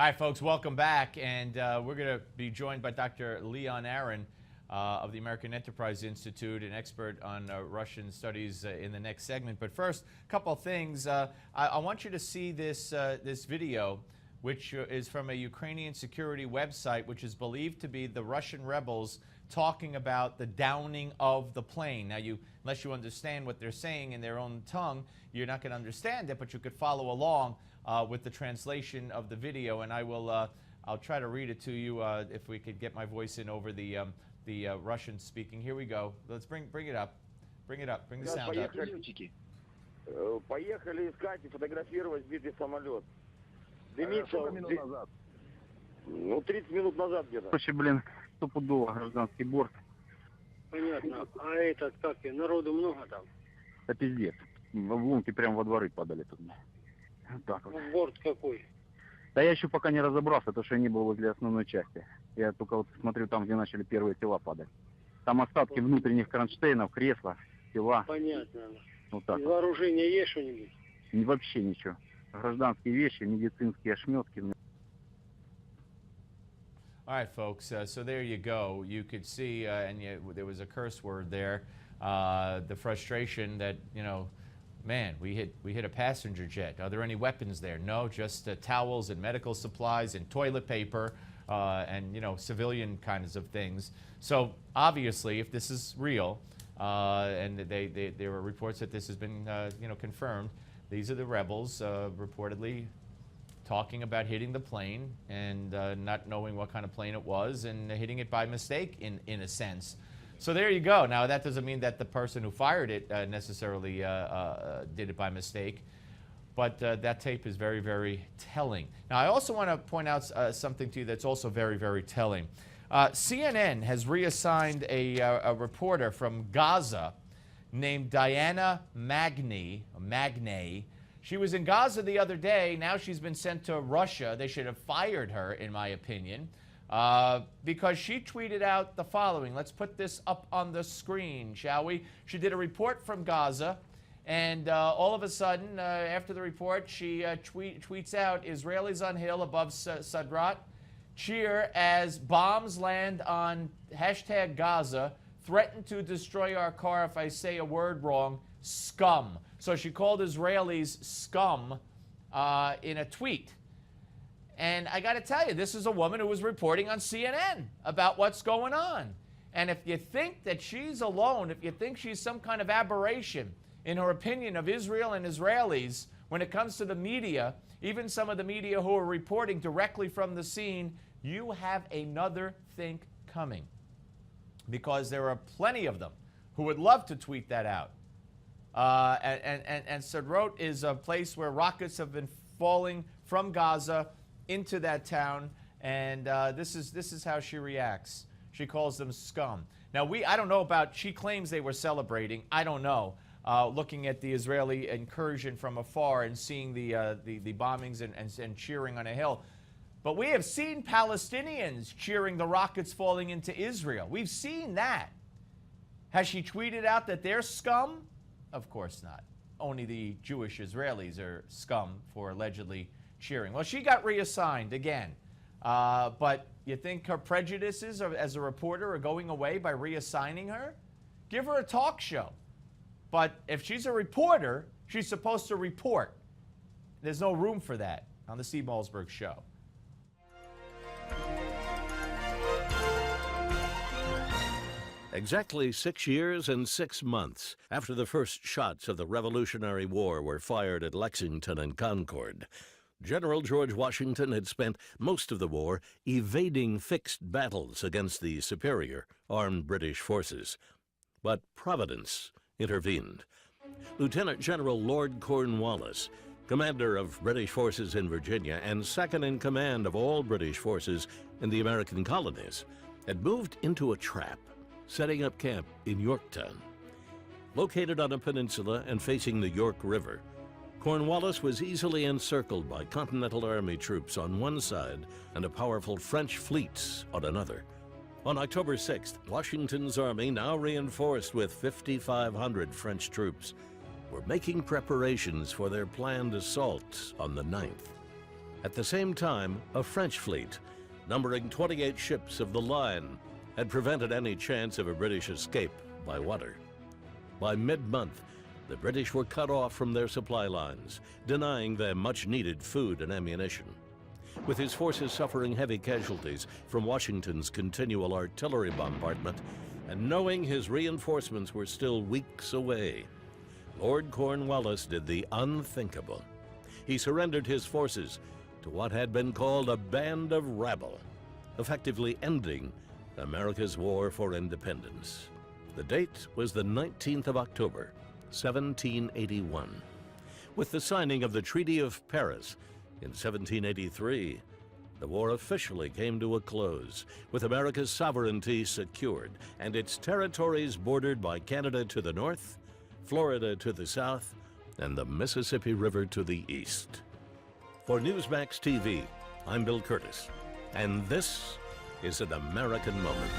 All right, folks, welcome back. And we're going to be joined by Dr. Leon Aaron of the American Enterprise Institute, an expert on Russian studies in the next segment. But first, a couple of things. I want you to see this, this video, which is from a Ukrainian security website, which is believed to be the Russian rebels talking about the downing of the plane. Now, unless you understand what they're saying in their own tongue, you're not going to understand it, but you could follow along with the translation of the video, and I'll try to read it to you if we could get my voice in over the Russian speaking. Here we go. Let's bring it up. Bring it up. Bring the sound up. Поехали искать и фотографировать сбитый самолет. Дымится. Сколько минут назад? Ну, 30 минут назад где-то. Короче, блин, стопудово гражданский борт. Понятно. А этот, как и, народу много там? Да пиздец. В обломки прямо во дворы падали тут. Вот так вот. Борт какой? Да я еще пока не разобрался, потому что я не был возле основной части. Я только вот смотрю там, где начали первые тела падать. Там остатки внутренних кронштейнов, кресла, тела. Понятно. Вот так Из вот. вооружения есть что-нибудь? Вообще ничего. Гражданские вещи, медицинские ошметки. All right, folks, so there you go. You could see, and there was a curse word there, the frustration that, you know, man, we hit a passenger jet. Are there any weapons there? No, just towels and medical supplies and toilet paper and, you know, civilian kinds of things. So obviously, if this is real, and there were reports that this has been, you know, confirmed, these are the rebels reportedly talking about hitting the plane and not knowing what kind of plane it was and hitting it by mistake in a sense. So there you go. Now, that doesn't mean that the person who fired it necessarily did it by mistake, but that tape is very, very telling. Now, I also want to point out something to you that's also very, very telling. CNN has reassigned a reporter from Gaza named Diana Magnay. She was in Gaza the other day. Now she's been sent to Russia. They should have fired her, in my opinion, because she tweeted out the following. Let's put this up on the screen, shall we? She did a report from Gaza, and all of a sudden, after the report, she tweets out, Israelis on hill above Sadrat cheer as bombs land on hashtag Gaza, threaten to destroy our car if I say a word wrong, scum. So she called Israelis scum in a tweet. And I got to tell you, this is a woman who was reporting on CNN about what's going on. And if you think that she's alone, if you think she's some kind of aberration in her opinion of Israel and Israelis when it comes to the media, even some of the media who are reporting directly from the scene, you have another think coming. Because there are plenty of them who would love to tweet that out. And Sadrot is a place where rockets have been falling from Gaza into that town, and this is how she reacts. She calls them scum. Now, I don't know about, she claims they were celebrating. I don't know. Looking at the Israeli incursion from afar and seeing the bombings and cheering on a hill. But we have seen Palestinians cheering the rockets falling into Israel. We've seen that. Has she tweeted out that they're scum? Of course not. Only the Jewish Israelis are scum for allegedly cheering. Well, she got reassigned again. But you think her prejudices as a reporter are going away by reassigning her? Give her a talk show. But if she's a reporter, she's supposed to report. There's no room for that on the Steve Malzberg Show. Exactly 6 years and 6 months after the first shots of the Revolutionary War were fired at Lexington and Concord, General George Washington had spent most of the war evading fixed battles against the superior armed British forces. But Providence intervened. Lieutenant General Lord Cornwallis, commander of British forces in Virginia and second in command of all British forces in the American colonies, had moved into a trap, setting up camp in Yorktown. Located on a peninsula and facing the York River, Cornwallis was easily encircled by Continental Army troops on one side and a powerful French fleet on another. On October 6th, Washington's army, now reinforced with 5,500 French troops, were making preparations for their planned assault on the 9th. At the same time, a French fleet, numbering 28 ships of the line, had prevented any chance of a British escape by water. By mid-month, the British were cut off from their supply lines, denying them much-needed food and ammunition. With his forces suffering heavy casualties from Washington's continual artillery bombardment, and knowing his reinforcements were still weeks away, Lord Cornwallis did the unthinkable. He surrendered his forces to what had been called a band of rabble, effectively ending America's war for independence. The date was the 19th of October, 1781. With the signing of the Treaty of Paris in 1783, the war officially came to a close, with America's sovereignty secured and its territories bordered by Canada to the north, Florida to the south, and the Mississippi River to the east. For Newsmax TV, I'm Bill Curtis, and this is an American Moment.